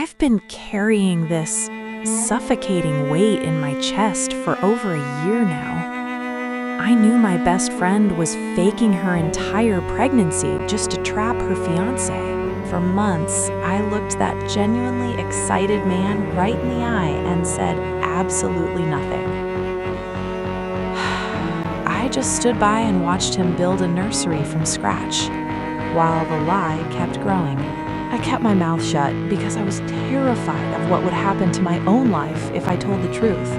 I've been carrying this suffocating weight in my chest for over a year now. I knew my best friend was faking her entire pregnancy just to trap her fiancé. For months, I looked that genuinely excited man right in the eye and said absolutely nothing. I just stood by and watched him build a nursery from scratch, while the lie kept growing. I kept my mouth shut because I was terrified of what would happen to my own life if I told the truth.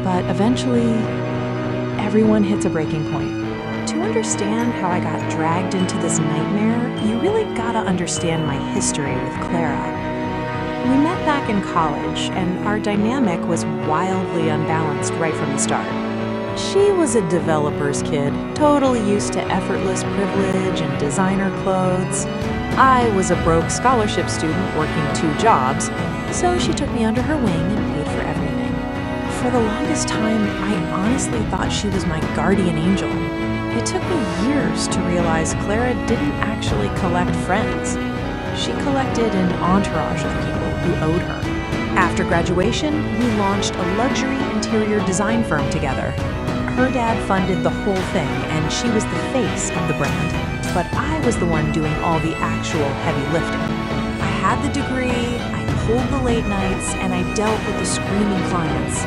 But eventually, everyone hits a breaking point. To understand how I got dragged into this nightmare, you really gotta understand my history with Clara. We met back in college, and our dynamic was wildly unbalanced right from the start. She was a developer's kid, totally used to effortless privilege and designer clothes. I was a broke scholarship student working 2 jobs, so she took me under her wing and paid for everything. For the longest time, I honestly thought she was my guardian angel. It took me years to realize Clara didn't actually collect friends. She collected an entourage of people who owed her. After graduation, we launched a luxury interior design firm together. Her dad funded the whole thing, and she was the face of the brand. But I was the one doing all the actual heavy lifting. I had the degree, I pulled the late nights, and I dealt with the screaming clients.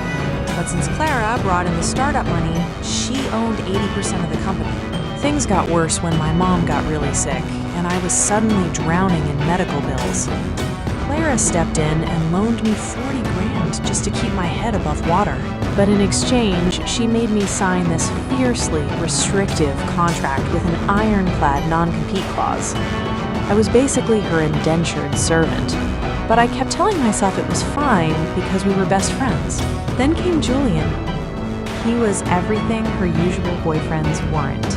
But since Clara brought in the startup money, she owned 80% of the company. Things got worse when my mom got really sick, and I was suddenly drowning in medical bills. Clara stepped in and loaned me 40 grand just to keep my head above water. But in exchange, she made me sign this fiercely restrictive contract with an ironclad non-compete clause. I was basically her indentured servant, but I kept telling myself it was fine because we were best friends. Then came Julian. He was everything her usual boyfriends weren't.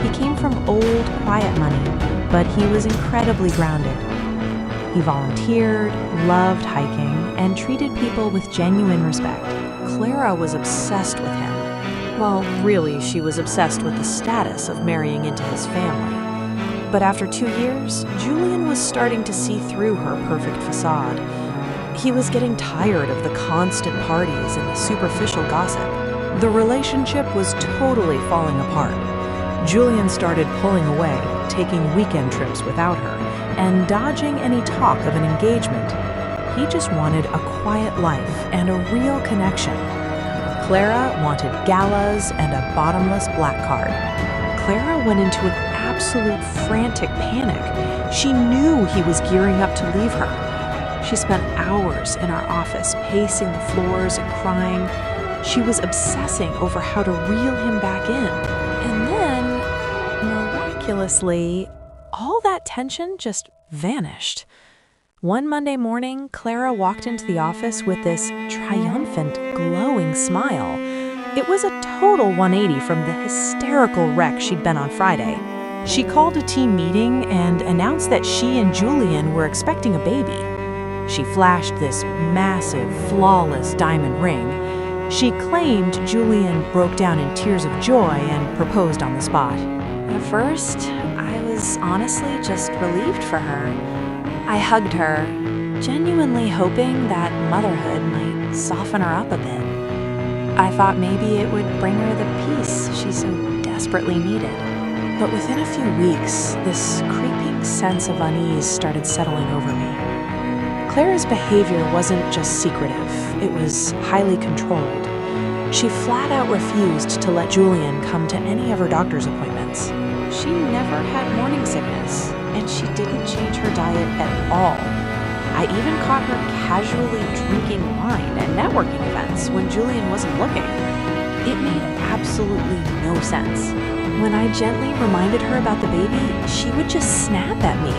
He came from old, quiet money, but he was incredibly grounded. He volunteered, loved hiking, and treated people with genuine respect. Clara was obsessed with him. Well, really, she was obsessed with the status of marrying into his family. But after 2 years, Julian was starting to see through her perfect facade. He was getting tired of the constant parties and the superficial gossip. The relationship was totally falling apart. Julian started pulling away, taking weekend trips without her, and dodging any talk of an engagement. He just wanted a quiet life and a real connection. Clara wanted galas and a bottomless black card. Clara went into an absolute frantic panic. She knew he was gearing up to leave her. She spent hours in our office pacing the floors and crying. She was obsessing over how to reel him back in. And then, miraculously, all that tension just vanished. One Monday morning, Clara walked into the office with this triumphant, glowing smile. It was a total 180 from the hysterical wreck she'd been on Friday. She called a team meeting and announced that she and Julian were expecting a baby. She flashed this massive, flawless diamond ring. She claimed Julian broke down in tears of joy and proposed on the spot. At first, I was honestly just relieved for her. I hugged her, genuinely hoping that motherhood might soften her up a bit. I thought maybe it would bring her the peace she so desperately needed. But within a few weeks, this creeping sense of unease started settling over me. Clara's behavior wasn't just secretive, it was highly controlled. She flat out refused to let Julian come to any of her doctor's appointments. She never had morning sickness, and she didn't change her diet at all. I even caught her casually drinking wine at networking events when Julian wasn't looking. It made absolutely no sense. When I gently reminded her about the baby, she would just snap at me.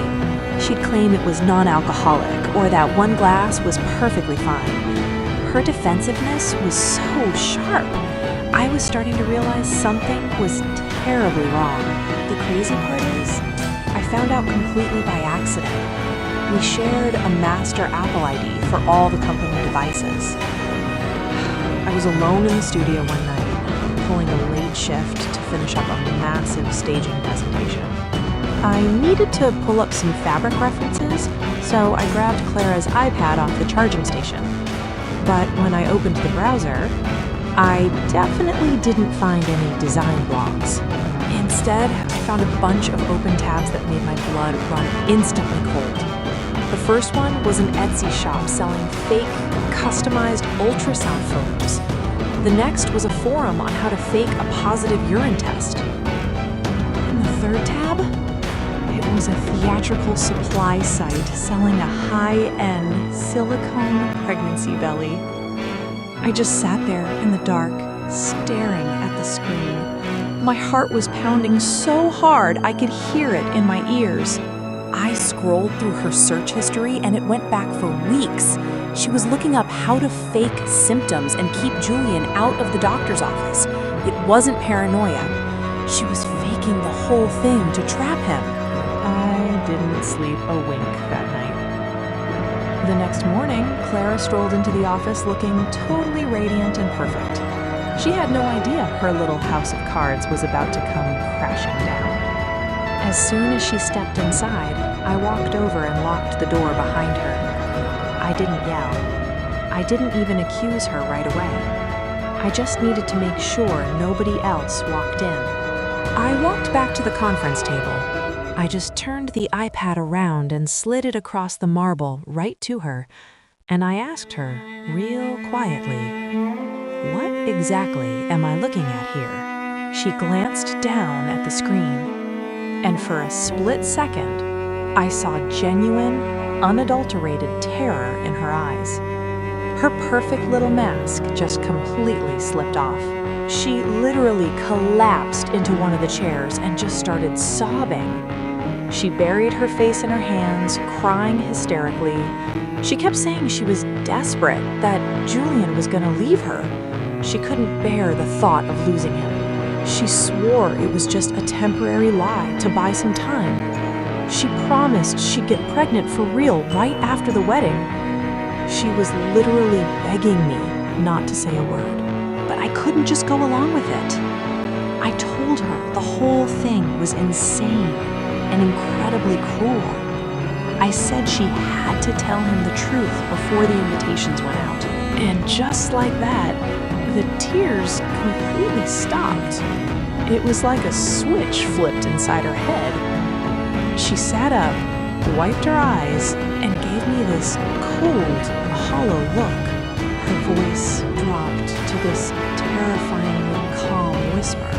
She'd claim it was non-alcoholic or that 1 glass was perfectly fine. Her defensiveness was so sharp. I was starting to realize something was terribly wrong. The crazy part is, I found out completely by accident. We shared a master Apple ID for all the company devices. I was alone in the studio one night, pulling a late shift to finish up a massive staging presentation. I needed to pull up some fabric references, so I grabbed Clara's iPad off the charging station. But when I opened the browser, I definitely didn't find any design blogs. Instead, I found a bunch of open tabs that made my blood run instantly cold. The first one was an Etsy shop selling fake, customized ultrasound photos. The next was a forum on how to fake a positive urine test. And the third tab? It was a theatrical supply site selling a high-end silicone pregnancy belly. I just sat there in the dark, staring at the screen. My heart was pounding so hard I could hear it in my ears. I scrolled through her search history and it went back for weeks. She was looking up how to fake symptoms and keep Julian out of the doctor's office. It wasn't paranoia. She was faking the whole thing to trap him. I didn't sleep a wink that night. The next morning, Clara strolled into the office looking totally radiant and perfect. She had no idea her little house of cards was about to come crashing down. As soon as she stepped inside, I walked over and locked the door behind her. I didn't yell. I didn't even accuse her right away. I just needed to make sure nobody else walked in. I walked back to the conference table. I just turned the iPad around and slid it across the marble right to her, and I asked her, real quietly, "What exactly am I looking at here?" She glanced down at the screen, and for a split second, I saw genuine, unadulterated terror in her eyes. Her perfect little mask just completely slipped off. She literally collapsed into one of the chairs and just started sobbing. She buried her face in her hands, crying hysterically. She kept saying she was desperate, that Julian was going to leave her. She couldn't bear the thought of losing him. She swore it was just a temporary lie to buy some time. She promised she'd get pregnant for real right after the wedding. She was literally begging me not to say a word, but I couldn't just go along with it. I told her the whole thing was insane and incredibly cruel. I said she had to tell him the truth before the invitations went out. And just like that, the tears completely stopped. It was like a switch flipped inside her head. She sat up, wiped her eyes, and gave me this cold, hollow look. Her voice dropped to this terrifyingly calm whisper.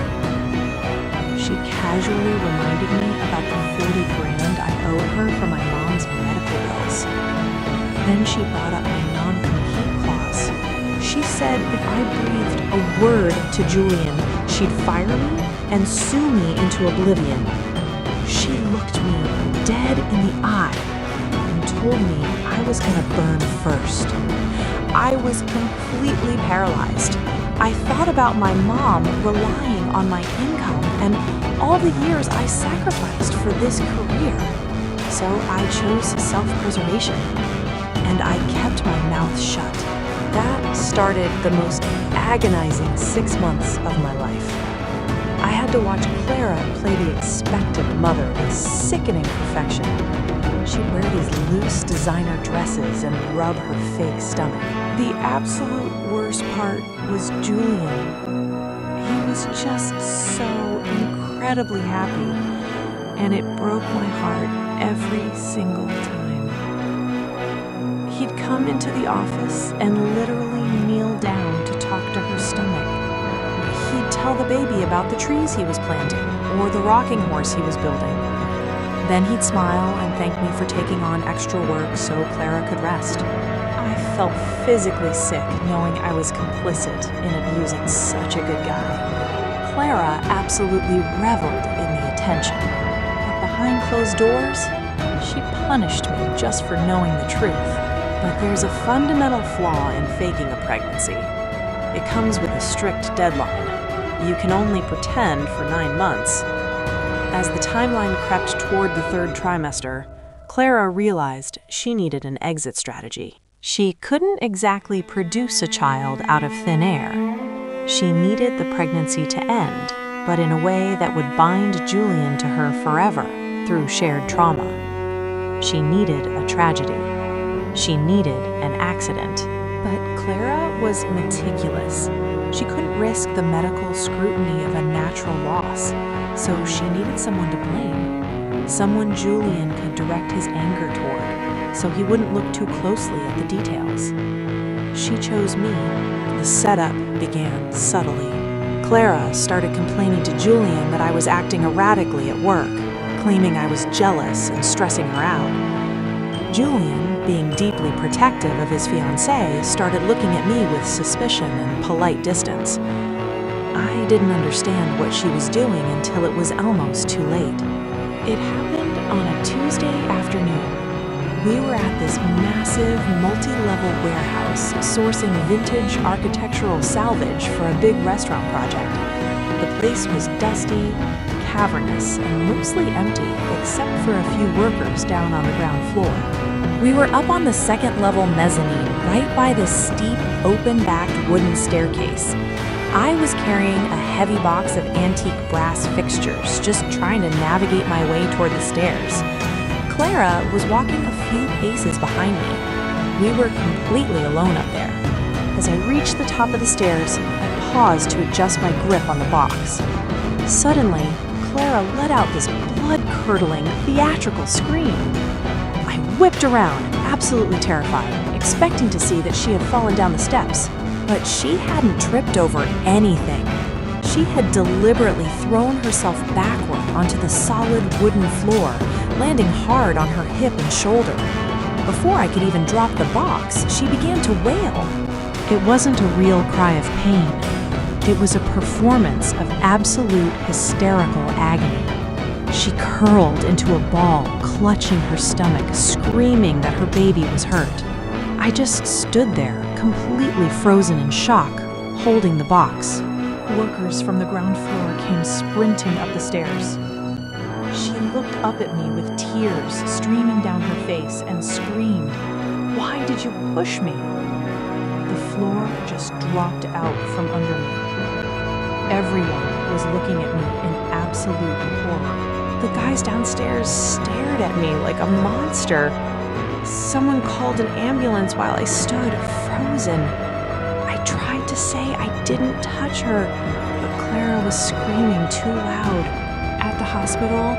She casually reminded me about the 40 grand I owed her for my mom's medical bills. Then she brought up my non-compete clause. She said if I breathed a word to Julian, she'd fire me and sue me into oblivion. She looked me dead in the eye and told me I was gonna burn first. I was completely paralyzed. I thought about my mom relying on my income and all the years I sacrificed for this career. So I chose self-preservation, and I kept my mouth shut. That started the most agonizing 6 months of my life. I had to watch Clara play the expectant mother with sickening perfection. She'd wear these loose designer dresses and rub her fake stomach. The absolute worst part was Julian. He was just so incredibly happy, and it broke my heart every single time. He'd come into the office and literally kneel down to talk to her stomach. He'd tell the baby about the trees he was planting or the rocking horse he was building. Then he'd smile and thank me for taking on extra work so Clara could rest. I felt physically sick knowing I was complicit in abusing such a good guy. Clara absolutely reveled in the attention. But behind closed doors, she punished me just for knowing the truth. But there's a fundamental flaw in faking a pregnancy. It comes with a strict deadline. You can only pretend for 9 months. As the timeline crept toward the 3rd trimester, Clara realized she needed an exit strategy. She couldn't exactly produce a child out of thin air. She needed the pregnancy to end, but in a way that would bind Julian to her forever. through shared trauma. She needed a tragedy. She needed an accident. But Clara was meticulous. She couldn't risk the medical scrutiny of a natural loss, so she needed someone to blame. Someone Julian could direct his anger toward, so he wouldn't look too closely at the details. She chose me. The setup began subtly. Clara started complaining to Julian that I was acting erratically at work, claiming I was jealous and stressing her out. Julian, being deeply protective of his fiancé, started looking at me with suspicion and polite distance. I didn't understand what she was doing until it was almost too late. It happened on a Tuesday afternoon. We were at this massive, multi-level warehouse sourcing vintage architectural salvage for a big restaurant project. The place was dusty, cavernous, and mostly empty, except for a few workers down on the ground floor. We were up on the second-level mezzanine, right by this steep, open-backed wooden staircase. I was carrying a heavy box of antique brass fixtures, just trying to navigate my way toward the stairs. Clara was walking a few paces behind me. We were completely alone up there. As I reached the top of the stairs, I paused to adjust my grip on the box. Suddenly, Clara let out this blood-curdling, theatrical scream. I whipped around, absolutely terrified, expecting to see that she had fallen down the steps. But she hadn't tripped over anything. She had deliberately thrown herself backward onto the solid wooden floor, landing hard on her hip and shoulder. Before I could even drop the box, she began to wail. It wasn't a real cry of pain. It was a performance of absolute hysterical agony. She curled into a ball, clutching her stomach, screaming that her baby was hurt. I just stood there, completely frozen in shock, holding the box. Workers from the ground floor came sprinting up the stairs. She looked up at me with tears streaming down her face and screamed, "Why did you push me?" The floor just dropped out from under me. Everyone was looking at me in absolute horror. The guys downstairs stared at me like a monster. Someone called an ambulance while I stood frozen. I tried to say I didn't touch her, but Clara was screaming too loud. At the hospital,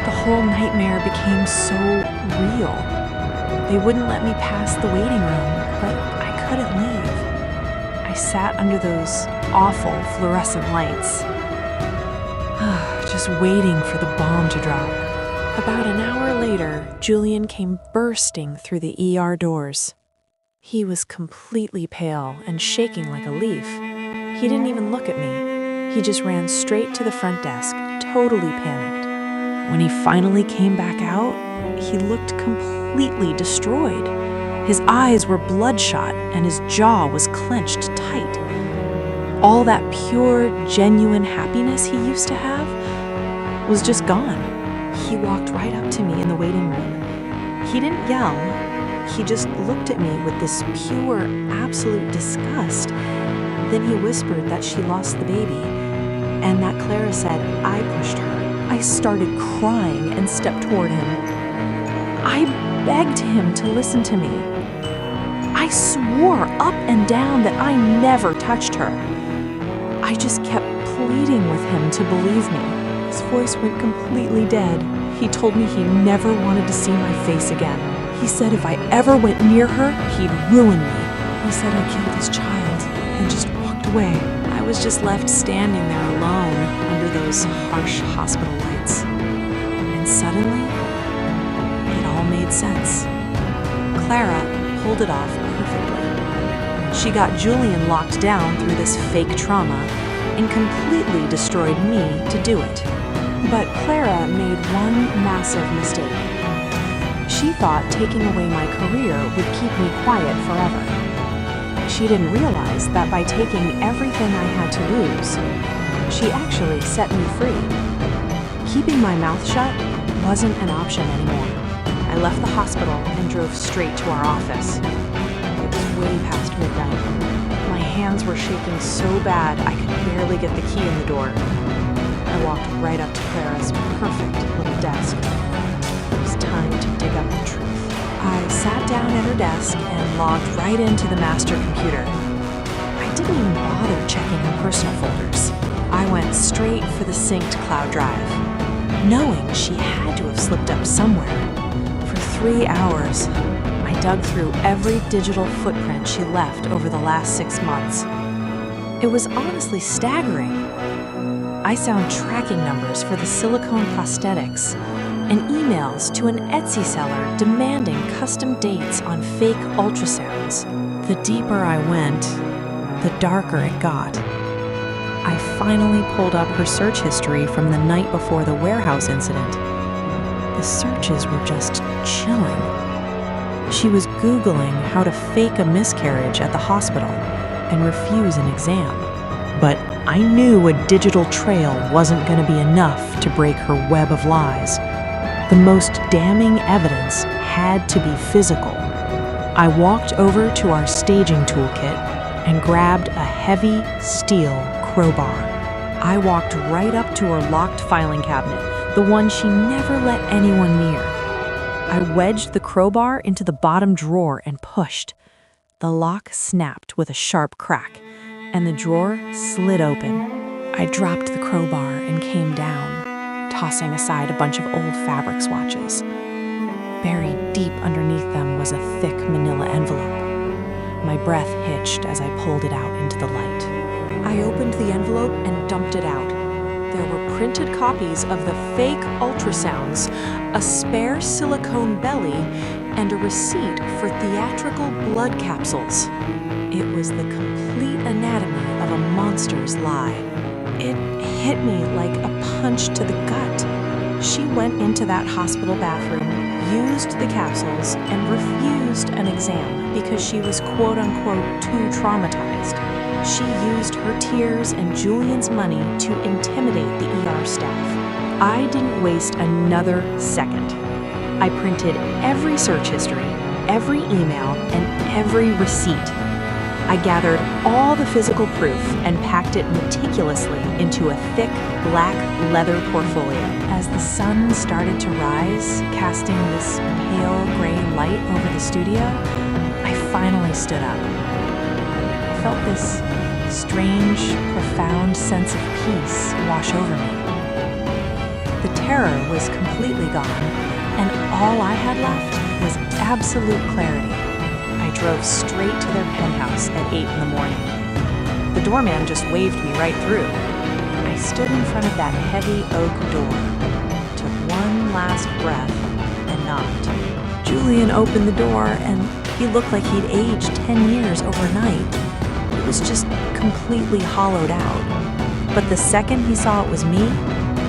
the whole nightmare became so real. They wouldn't let me pass the waiting room, but I couldn't leave. I sat under those awful fluorescent lights, just waiting for the bomb to drop. About an hour later, Julian came bursting through the ER doors. He was completely pale and shaking like a leaf. He didn't even look at me. He just ran straight to the front desk, totally panicked. When he finally came back out, he looked completely destroyed. His eyes were bloodshot and his jaw was clenched tight. All that pure, genuine happiness he used to have was just gone. He walked right up to me in the waiting room. He didn't yell. He just looked at me with this pure, absolute disgust. Then he whispered that she lost the baby, and that Clara said I pushed her. I started crying and stepped toward him. I begged him to listen to me. I swore up and down that I never touched her. I just kept pleading with him to believe me. His voice went completely dead. He told me he never wanted to see my face again. He said if I ever went near her, he'd ruin me. He said I killed his child and just walked away. I was just left standing there alone under those harsh hospital lights. And suddenly, it all made sense. Clara pulled it off perfectly. She got Julian locked down through this fake trauma and completely destroyed me to do it. But Clara made one massive mistake. She thought taking away my career would keep me quiet forever. She didn't realize that by taking everything I had to lose, she actually set me free. Keeping my mouth shut wasn't an option anymore. I left the hospital and drove straight to our office. It was way past midnight. My hands were shaking so bad I could barely get the key in the door. I walked right up to Clara's perfect little old desk. It was time to dig up the truth. I sat down at her desk and logged right into the master computer. I didn't even bother checking her personal folders. I went straight for the synced cloud drive, knowing she had to have slipped up somewhere. For 3 hours, I dug through every digital footprint she left over the last 6 months. It was honestly staggering. I found tracking numbers for the silicone prosthetics and emails to an Etsy seller demanding custom dates on fake ultrasounds. The deeper I went, the darker it got. I finally pulled up her search history from the night before the warehouse incident. The searches were just chilling. She was Googling how to fake a miscarriage at the hospital and refuse an exam. But I knew a digital trail wasn't going to be enough to break her web of lies. The most damning evidence had to be physical. I walked over to our staging toolkit and grabbed a heavy steel crowbar. I walked right up to her locked filing cabinet, the one she never let anyone near. I wedged the crowbar into the bottom drawer and pushed. The lock snapped with a sharp crack, and the drawer slid open. I dropped the crowbar and came down, tossing aside a bunch of old fabric swatches. Buried deep underneath them was a thick manila envelope. My breath hitched as I pulled it out into the light. I opened the envelope and dumped it out. There were printed copies of the fake ultrasounds, a spare silicone belly, and a receipt for theatrical blood capsules. It was the complete anatomy of a monster's lie. It hit me like a punch to the gut. She went into that hospital bathroom, used the capsules, and refused an exam because she was quote-unquote too traumatized. She used her tears and Julian's money to intimidate the ER staff. I didn't waste another second. I printed every search history, every email, and every receipt. I gathered all the physical proof and packed it meticulously into a thick, black leather portfolio. As the sun started to rise, casting this pale gray light over the studio, I finally stood up. I felt this strange, profound sense of peace wash over me. The terror was completely gone, and all I had left was absolute clarity. I drove straight to their penthouse at 8 in the morning. The doorman just waved me right through. I stood in front of that heavy oak door, took one last breath, and knocked. Julian opened the door, and he looked like he'd aged 10 years overnight. It was just completely hollowed out. But the second he saw it was me,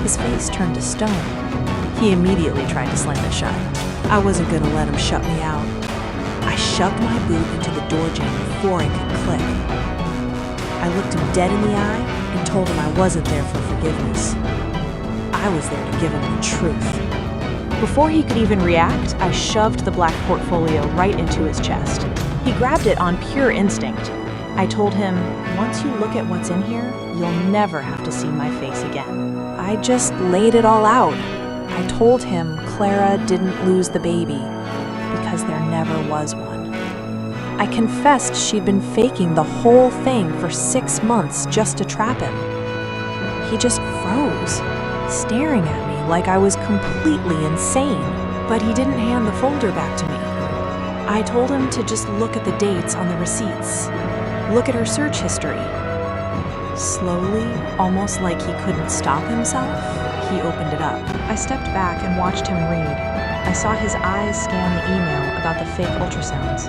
his face turned to stone. He immediately tried to slam it shut. I wasn't going to let him shut me out. I shoved my boot into the door jamb before it could click. I looked him dead in the eye and told him I wasn't there for forgiveness. I was there to give him the truth. Before he could even react, I shoved the black portfolio right into his chest. He grabbed it on pure instinct. I told him, once you look at what's in here, you'll never have to see my face again. I just laid it all out. I told him Clara didn't lose the baby because there never was one. I confessed she'd been faking the whole thing for 6 months just to trap him. He just froze, staring at me like I was completely insane. But he didn't hand the folder back to me. I told him to just look at the dates on the receipts. Look at her search history. Slowly, almost like he couldn't stop himself, he opened it up. I stepped back and watched him read. I saw his eyes scan the email about the fake ultrasounds.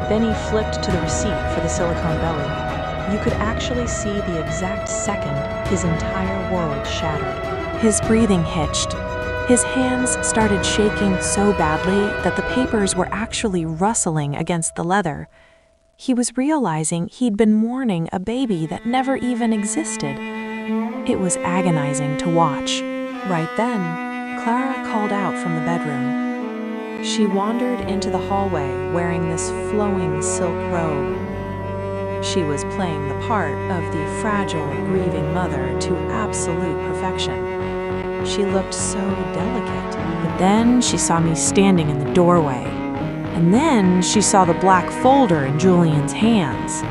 Then he flipped to the receipt for the silicone belly. You could actually see the exact second his entire world shattered. His breathing hitched. His hands started shaking so badly that the papers were actually rustling against the leather. He was realizing he'd been mourning a baby that never even existed. It was agonizing to watch. Right then, Clara called out from the bedroom. She wandered into the hallway wearing this flowing silk robe. She was playing the part of the fragile, grieving mother to absolute perfection. she looked so delicate. But then she saw me standing in the doorway. And then she saw the black folder in Julian's hands.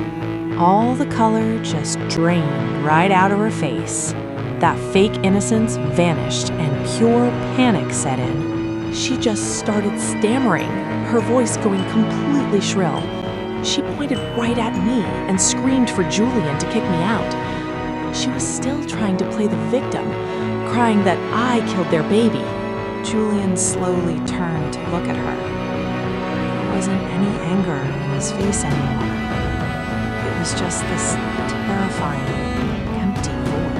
All the color just drained right out of her face. That fake innocence vanished and pure panic set in. She just started stammering, her voice going completely shrill. She pointed right at me and screamed for Julian to kick me out. She was still trying to play the victim, crying that I killed their baby. Julian slowly turned to look at her. There wasn't any anger in his face anymore. It was just this terrifying, empty void.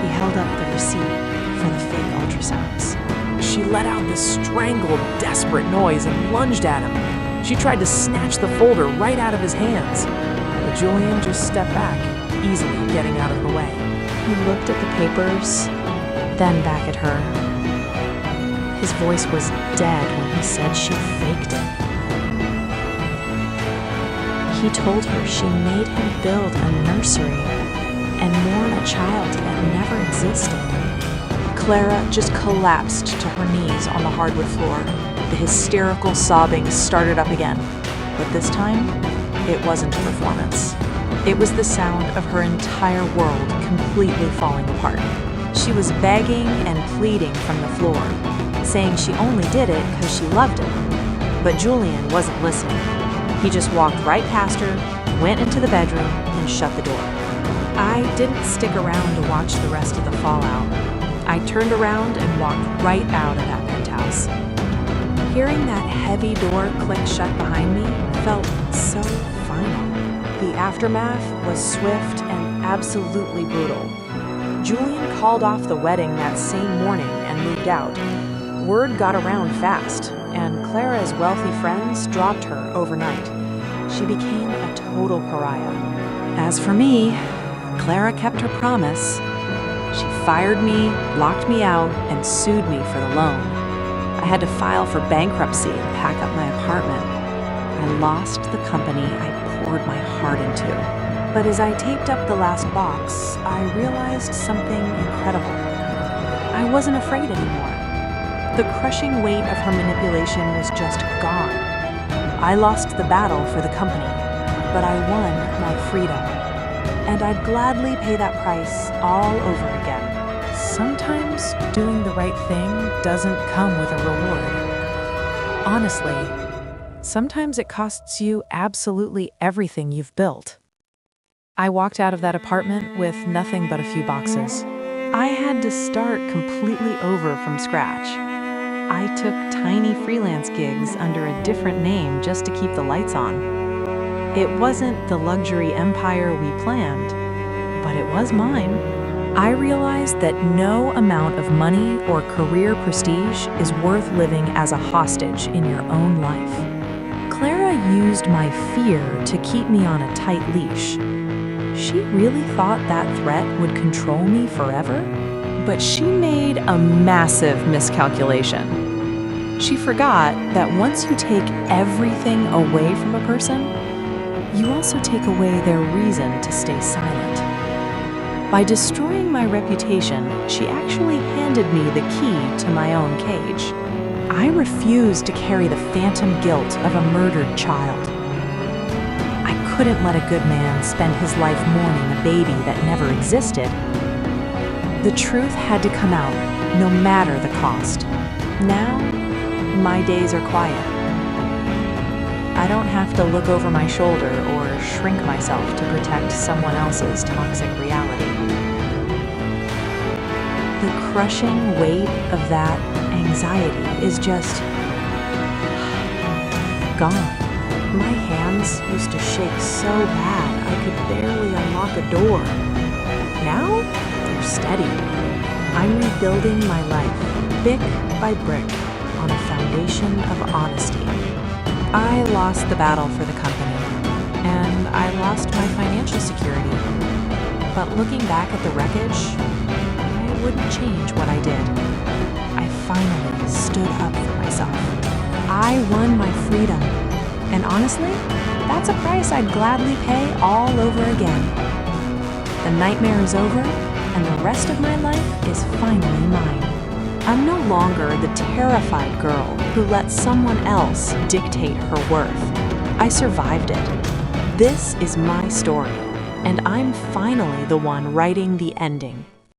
He held up the receipt for the fake ultrasounds. She let out this strangled, desperate noise and lunged at him. She tried to snatch the folder right out of his hands, but Julian just stepped back, easily getting out of her way. He looked at the papers, then back at her. His voice was dead when he said she faked it. He told her she made him build a nursery and mourn a child that never existed. Clara just collapsed to her knees on the hardwood floor. The hysterical sobbing started up again, but this time, it wasn't a performance. It was the sound of her entire world completely falling apart. She was begging and pleading from the floor, saying she only did it because she loved him. But Julian wasn't listening. He just walked right past her, went into the bedroom, and shut the door. I didn't stick around to watch the rest of the fallout. I turned around and walked right out of that penthouse. Hearing that heavy door click shut behind me felt so final. The aftermath was swift and absolutely brutal. Julian called off the wedding that same morning and moved out. Word got around fast, and Clara's wealthy friends dropped her overnight. She became a total pariah. As for me, Clara kept her promise. She fired me, locked me out, and sued me for the loan. I had to file for bankruptcy and pack up my apartment. I lost the company I poured my heart into. But as I taped up the last box, I realized something incredible. I wasn't afraid anymore. The crushing weight of her manipulation was just gone. I lost the battle for the company, but I won my freedom. And I'd gladly pay that price all over again. Sometimes doing the right thing doesn't come with a reward. Honestly, sometimes it costs you absolutely everything you've built. I walked out of that apartment with nothing but a few boxes. I had to start completely over from scratch. I took tiny freelance gigs under a different name just to keep the lights on. It wasn't the luxury empire we planned, but it was mine. I realized that no amount of money or career prestige is worth living as a hostage in your own life. Clara used my fear to keep me on a tight leash. She really thought that threat would control me forever, but she made a massive miscalculation. She forgot that once you take everything away from a person, you also take away their reason to stay silent. By destroying my reputation, she actually handed me the key to my own cage. I refused to carry the phantom guilt of a murdered child. I couldn't let a good man spend his life mourning a baby that never existed. The truth had to come out, no matter the cost. Now, my days are quiet. I don't have to look over my shoulder or shrink myself to protect someone else's toxic reality. The crushing weight of that anxiety is just gone. My hands used to shake so bad I could barely unlock a door. Now, they're steady. I'm rebuilding my life, brick by brick, on a foundation of honesty. I lost the battle for the company, and I lost my financial security. But looking back at the wreckage, I wouldn't change what I did. I finally stood up for myself. I won my freedom, and honestly, that's a price I'd gladly pay all over again. The nightmare is over, and the rest of my life is finally mine. I'm no longer the terrified girl who let someone else dictate her worth. I survived it. This is my story, and I'm finally the one writing the ending.